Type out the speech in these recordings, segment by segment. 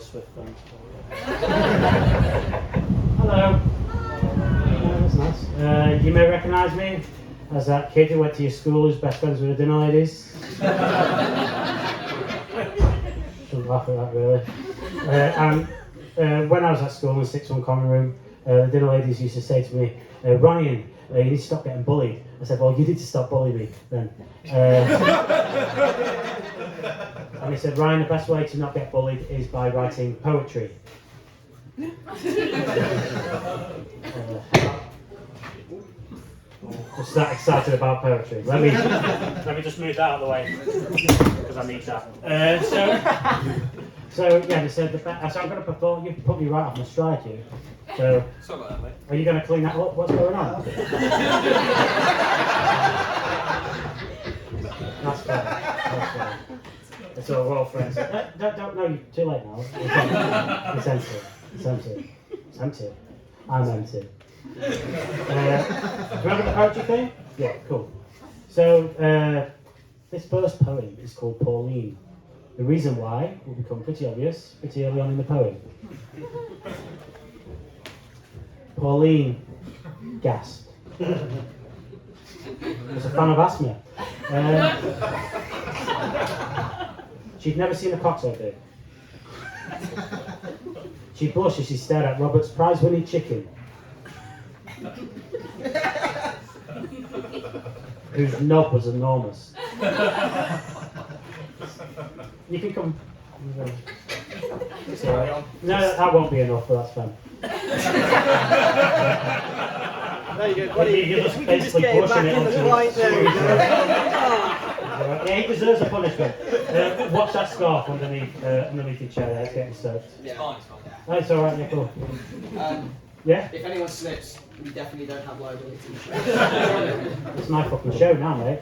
Swift then. Hello. That's nice. You may recognise me as that kid who went to your school who's best friends with the dinner ladies. Shouldn't laugh at that really. When I was at school in the 6-1 common room, the dinner ladies used to say to me, Ryan, you need to stop getting bullied. I said, well, you need to stop bullying me then. And he said, Ryan, the best way to not get bullied is by writing poetry. Just that excited about poetry. Let me just move that out of the way because I need that. So yeah, they said so I'm going to perform. You put me right off my stride, you. So sorry about that, mate. Are you going to clean that up? What's going on? That's fine. That's fine. It's all well, friends. Don't know you too late now. It's empty. It's empty. It's empty. I'm empty. Remember the poetry thing? Yeah, cool. So this first poem is called Pauline. The reason why will become pretty obvious pretty early on in the poem. Pauline gasped. Was a fan of asthma. She'd never seen a cock so big. She blushed as she stared at Robert's prize-winning chicken, whose knob was enormous. You can come. No, that won't be enough, but that's fine. There you go. What You just basically pushing it onto yeah, he deserves a punishment. Watch that scarf underneath your chair there, it's getting soaked. It's fine, it's fine. That's alright, yeah, cool. Yeah? If anyone slips, we definitely don't have liability. It's my fucking show now, mate.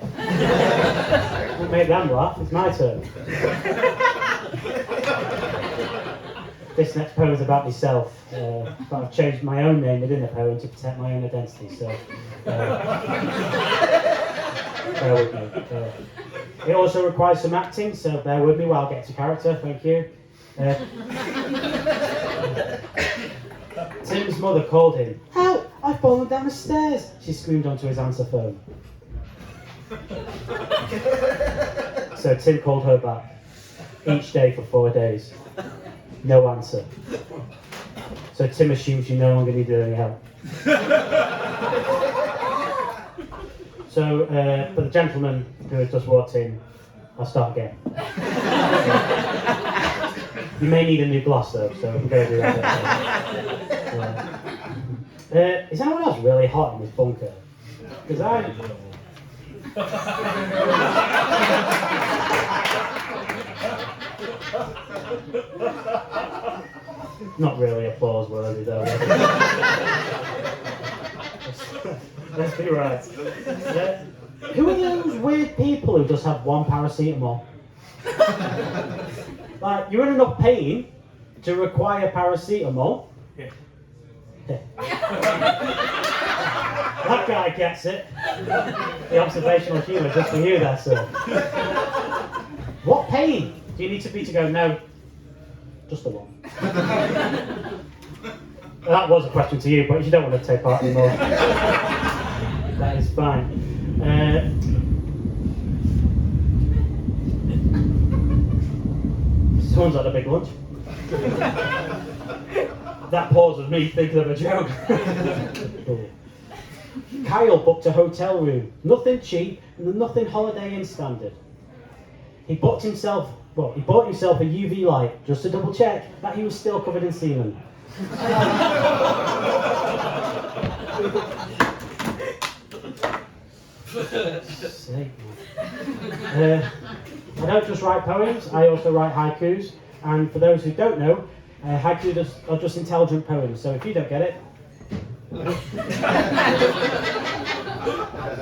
Don't make them laugh, it's my turn. This next poem is about myself, but I've changed my own name within the poem to protect my own identity, so bear with me. It also requires some acting, so bear with me while I get to character, thank you. Tim's mother called him. Help! I've fallen down the stairs! She screamed onto his answer phone. So Tim called her back, each day for 4 days. No answer. So Tim assumed she no longer needed any help. So, for the gentleman who has just walked in, I'll start again. You may need a new glass though, so we're going to do that. Is anyone else really hot in this bunker? Because not really applause worthy though. Let's be right. Who are those weird people who just have one paracetamol? Like, you're in enough pain to require paracetamol. Yeah. That guy gets it. The observational humour just for you there, sir. What pain do you need to be to go, no, just the one? That was a question to you, but if you don't want to take part anymore, that is fine. Someone's had a big lunch. That pause was me thinking of a joke. Kyle booked a hotel room, nothing cheap and nothing Holiday Inn standard. He bought himself a UV light just to double check that he was still covered in semen. I don't just write poems, I also write haikus, and for those who don't know, haikus are just intelligent poems, so if you don't get it...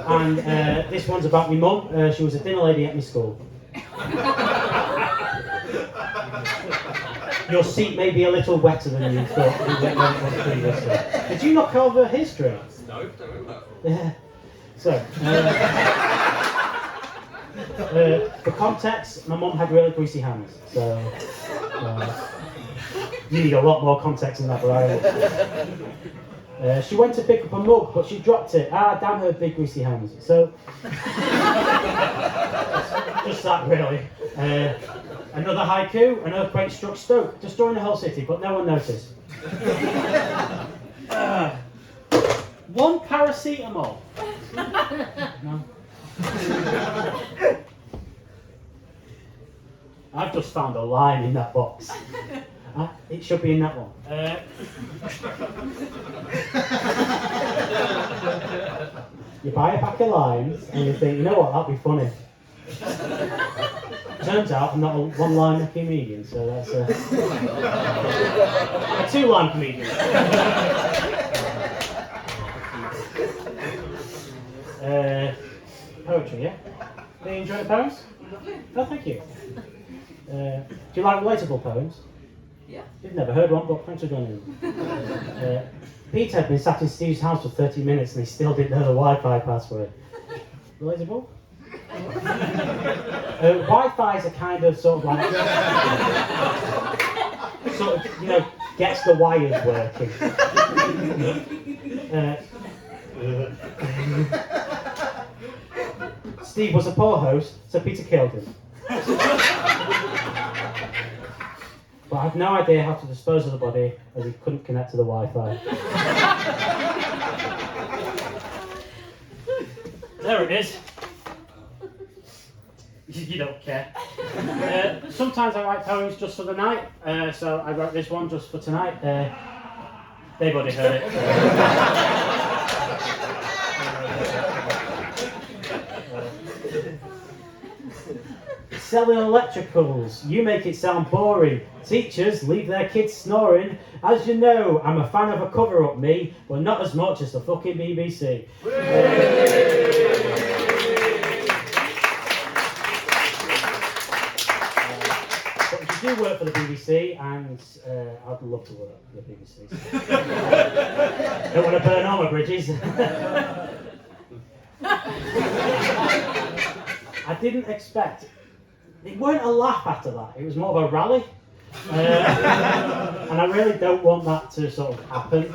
And this one's about my mum. She was a dinner lady at my school. Your seat may be a little wetter than you thought previously. Did you not cover history? No, don't worry about it. Yeah. So, for context, my mum had really greasy hands. So, You need a lot more context than that, Brian. She went to pick up a mug, but she dropped it. Ah, damn her big greasy hands. So, just that really. Another haiku, an earthquake struck Stoke, destroying the whole city, but no one noticed. One paracetamol. No. I've just found a line in that box. It should be in that one. You buy a pack of limes and you think, you know what, that'd be funny. Turns out I'm not a one-line comedian, so that's I'm a two-line comedian. Poetry, yeah? Do you enjoy the poems? Lovely. Oh, thank you. Do you like relatable poems? Yeah. You've never heard one, but thanks for joining in. Peter had been sat in Steve's house for 30 minutes and he still didn't know the Wi-Fi password. Relatable? Wi-Fi is a kind of sort of like, gets the wires working. Steve was a poor host, so Peter killed him. But I have no idea how to dispose of the body as he couldn't connect to the Wi-Fi. There it is. You don't care. Sometimes I write poems just for the night, so I wrote this one just for tonight. They've already heard it. Selling electricals, you make it sound boring. Teachers leave their kids snoring. As you know, I'm a fan of a cover-up, me, but not as much as the fucking BBC. But if you do work for the BBC, and I'd love to work for the BBC. Don't want to burn all my bridges. I didn't expect. It weren't a laugh after that. It was more of a rally, and I really don't want that to sort of happen.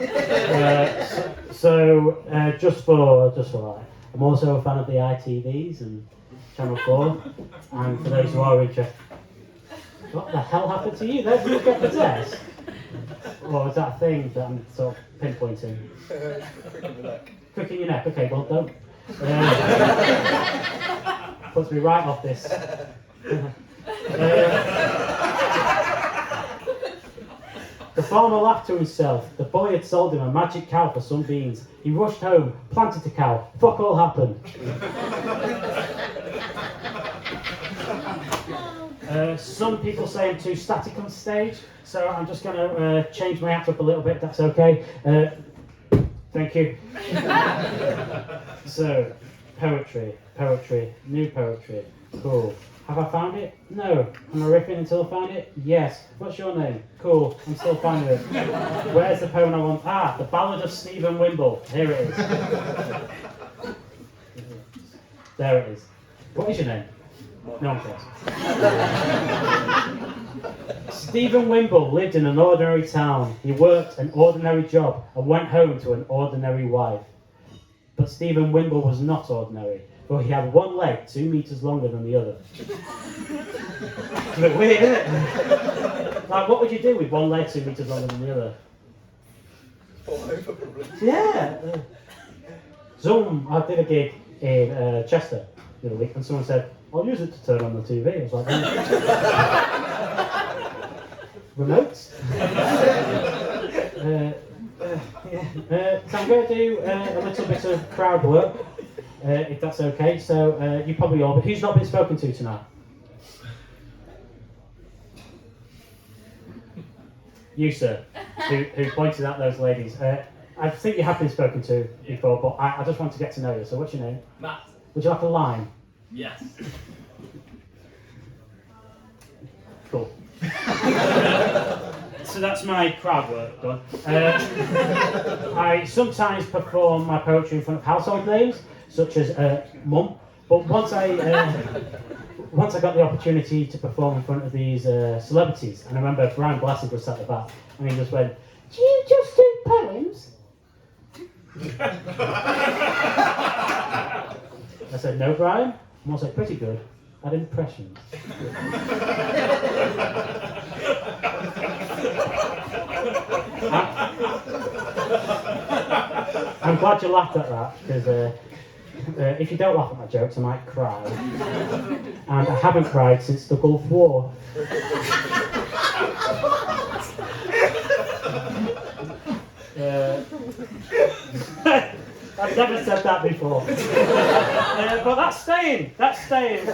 Just for that, I'm also a fan of the ITVs and Channel 4. And for those who are interested, what the hell happened to you? There, did you get possessed? Or was that a thing that I'm sort of pinpointing? Crook in your neck. Okay, well don't. Puts me right off this. The farmer laughed to himself. The boy had sold him a magic cow for some beans. He rushed home, planted the cow. Fuck all happened. Some people say I'm too static on stage, so I'm just going to change my act up a little bit, if that's okay. Thank you. So, poetry, new poetry. Cool. Have I found it? No. Am I riffing until I find it? Yes. What's your name? Cool. I'm still finding it. Where's the poem I want? Ah, the Ballad of Stephen Wimble. Here it is. There it is. What is your name? No one cares. Stephen Wimble lived in an ordinary town. He worked an ordinary job and went home to an ordinary wife. But Stephen Wimble was not ordinary. Well, he had one leg 2 meters longer than the other. It's a bit weird, isn't it? Like, what would you do with one leg 2 meters longer than the other? Fall over, probably. Yeah. I did a gig in Chester the other week, and someone said, I'll use it to turn on the TV. I was like, remotes? So I'm going to do a little bit of crowd work. If that's okay. So you probably all, but who's not been spoken to tonight? You, sir, who pointed out those ladies. I think you have been spoken to before, but I just want to get to know you. So what's your name? Matt. Would you like a line? Yes. Cool. So that's my crowd work done. I sometimes perform my poetry in front of household names, such as Mum. But once I once I got the opportunity to perform in front of these celebrities, and I remember Brian Blessed was sat at the back, and he just went, "Do you just do poems?" I said, "No, Brian, I'm also pretty good at impressions." I'm glad you laughed at that, because if you don't laugh at my jokes, I might cry. And I haven't cried since the Gulf War. I've never said that before. But that's staying. That's staying.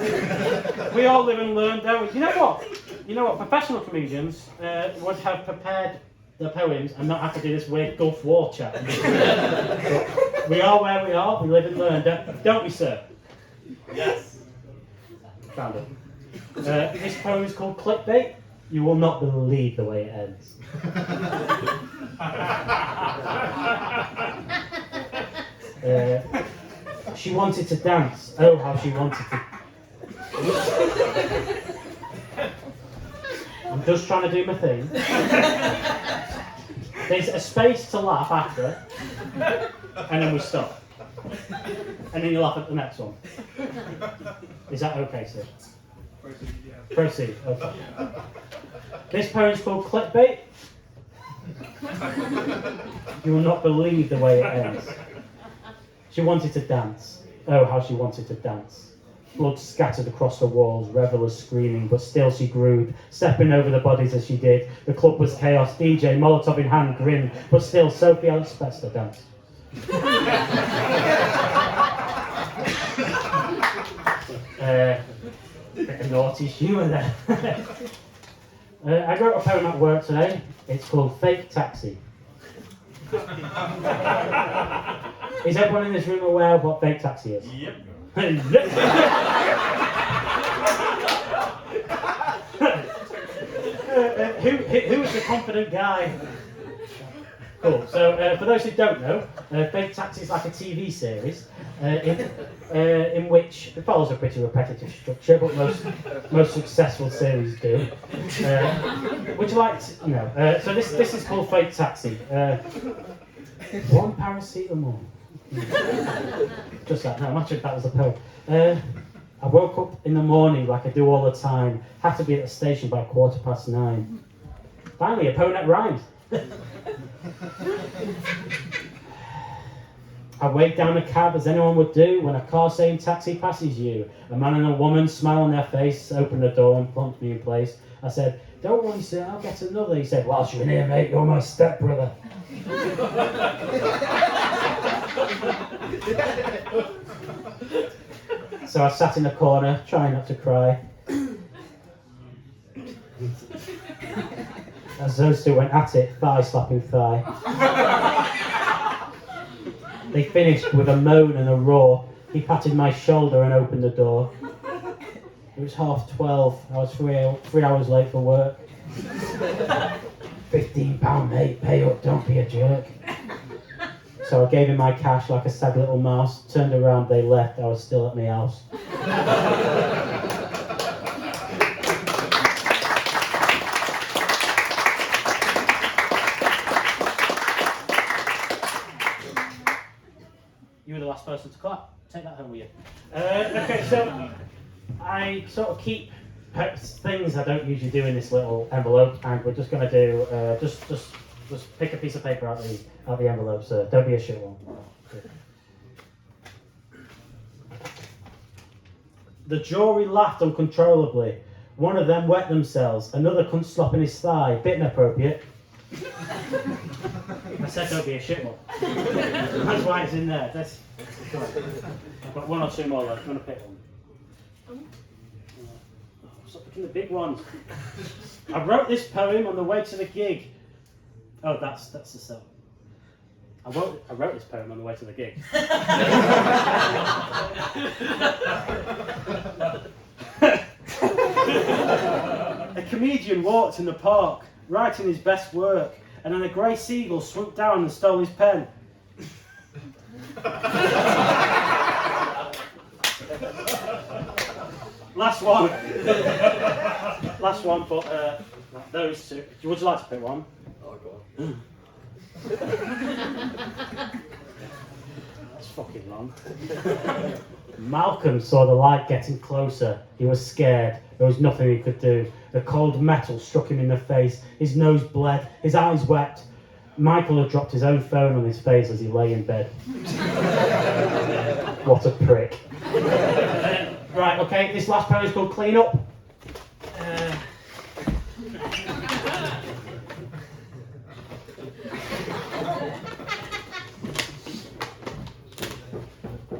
We all live and learn, don't we? You know what? Professional comedians would have prepared their poems and not have to do this weird Gulf War chat. We are where we are. We live and learn, don't we, sir? Yes. Found it. This poem is called Clickbait. You will not believe the way it ends. She wanted to dance. Oh, how she wanted to. I'm just trying to do my thing. There's a space to laugh after, and then we stop. And then you laugh at the next one. Is that okay, sir? Proceed, yeah. Proceed, okay. This poem's called Clickbait. You will not believe the way it ends. She wanted to dance. Oh, how she wanted to dance. Blood scattered across the walls, revellers screaming, but still she grooved, stepping over the bodies as she did. The club was chaos, DJ, Molotov in hand, grinned, but still Sophie Alex pressed her dance. Bit of naughty humour there. I wrote a poem at work today. It's called Fake Taxi. Is everyone in this room aware of what fake taxi is? Yep. Who is the confident guy? Cool. So, for those who don't know, Fake Taxi is like a TV series in which it follows a pretty repetitive structure, but most successful series do. Would you like to, so this is called Fake Taxi. One paracetamol. Just that. No, imagine if that was a poem. I woke up in the morning like I do all the time. Had to be at the station by 9:15. Finally, a poem that rhymes. I waved down a cab as anyone would do when a car saying taxi passes you. A man and a woman, smile on their face, opened the door and plumped me in place. I said, "Don't worry, sir, I'll get another." He said, "Whilst you're in here, mate, you're my stepbrother." So I sat in the corner, trying not to cry. As those two went at it, thigh slapping thigh. They finished with a moan and a roar. He patted my shoulder and opened the door. It was 12:30. I was 3 hours late for work. £15, mate. Pay up, don't be a jerk. So I gave him my cash like a sad little mouse. Turned around, they left. I was still at my house. You were the last person to clap. Take that home with you. Okay, so I sort of keep things I don't usually do in this little envelope, and we're just going to do just pick a piece of paper out the envelope, so don't be a shit one. The jury laughed uncontrollably. One of them wet themselves, another couldn't slop in his thigh. Bit inappropriate. I said don't be a shit one. That's why it's in there. I've got one or two more left. I'm going to pick one. Stop picking the big ones. I wrote this poem on the way to the gig. Oh, that's the song. I wrote this poem on the way to the gig. A comedian walked in the park, writing his best work, and then a grey seagull swooped down and stole his pen. Last one. Last one for those two. Would you like to pick one? Oh, God. That's fucking long. Malcolm saw the light getting closer. He was scared. There was nothing he could do. The cold metal struck him in the face. His nose bled. His eyes wept. Michael had dropped his own phone on his face as he lay in bed. What a prick. Right, okay, this last poem is called Clean Up.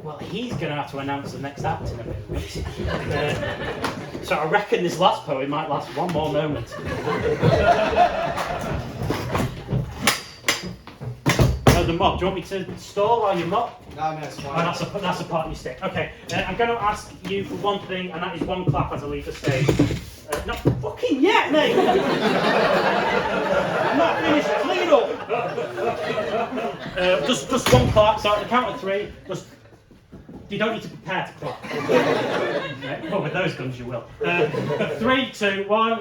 Well, he's going to have to announce the next act in a bit. So I reckon this last poem might last one more moment. The mop. Do you want me to stall while you mop? No, it's fine. Oh, that's a part of your stick. Okay, I'm going to ask you for one thing, and that is one clap as I leave the stage. Not fucking yet, mate! I'm not finished. Clean up! Just one clap, so at the count of three, just... You don't need to prepare to clap. Well, with those guns you will. 3, 2, 1...